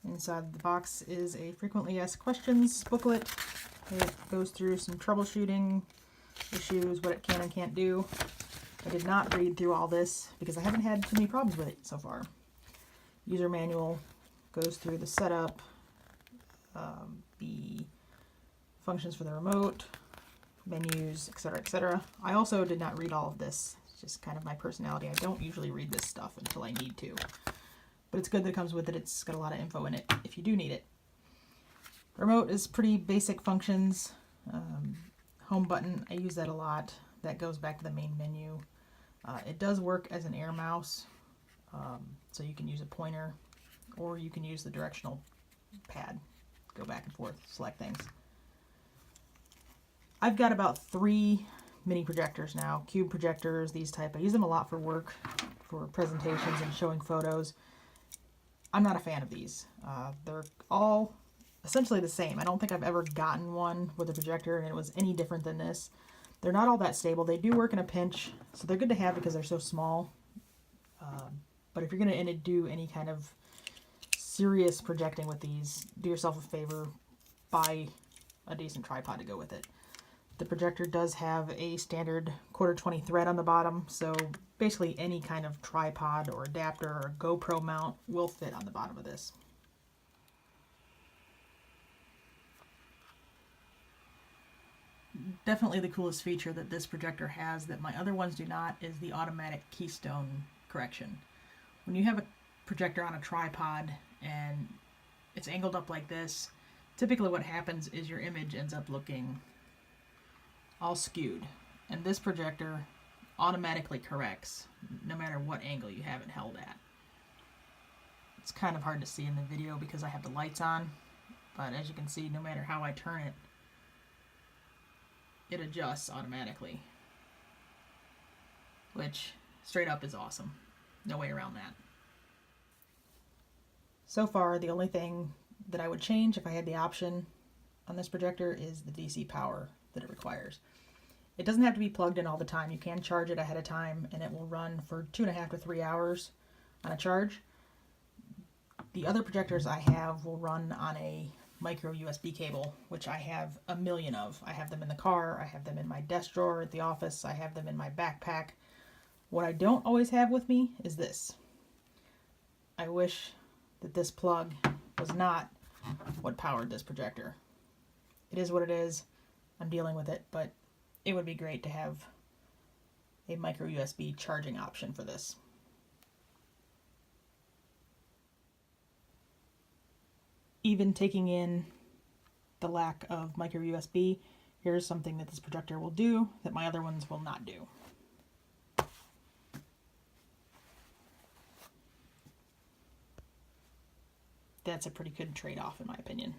Inside the box is a frequently asked questions booklet. It goes through some troubleshooting issues, what it can and can't do. I did not read through all this because I haven't had too many problems with it so far. User manual goes through the setup, the functions for the remote, menus, etc., etc. I also did not read all of this. It's just kind of my personality. I don't usually read this stuff until I need to. But it's good that it comes with it. It's got a lot of info in it if you do need it. Remote is pretty basic functions. Home button, I use that a lot. That goes back to the main menu. It does work as an air mouse, so you can use a pointer or you can use the directional pad. Go back and forth, select things. I've got about 3 mini projectors now, cube projectors, these type. I use them a lot for work, for presentations and showing photos. I'm not a fan of these. They're all essentially the same. I don't think I've ever gotten one with a projector and it was any different than this. They're not all that stable. They do work in a pinch, so they're good to have because they're so small. But if you're going to do any kind of serious projecting with these, do yourself a favor, buy a decent tripod to go with it. The projector does have a standard 1/4-20 thread on the bottom, so basically any kind of tripod or adapter or GoPro mount will fit on the bottom of this. Definitely the coolest feature that this projector has that my other ones do not is the automatic keystone correction. When you have a projector on a tripod and it's angled up like this, typically what happens is your image ends up looking all skewed, and this projector automatically corrects no matter what angle you have it held at. It's kind of hard to see in the video because I have the lights on, but as you can see, no matter how I turn it, it adjusts automatically, which straight up is awesome. No way around that. So far, the only thing that I would change if I had the option on this projector is the DC power that it requires. It doesn't have to be plugged in all the time. You can charge it ahead of time and it will run for 2.5 to 3 hours on a charge. The other projectors I have will run on a micro USB cable, which I have a million of. I have them in the car, I have them in my desk drawer at the office, I have them in my backpack. What I don't always have with me is this. I wish that this plug was not what powered this projector. It is what it is. I'm dealing with it, but it would be great to have a micro USB charging option for this. Even taking in the lack of micro USB, here's something that this projector will do that my other ones will not do. That's a pretty good trade-off in my opinion.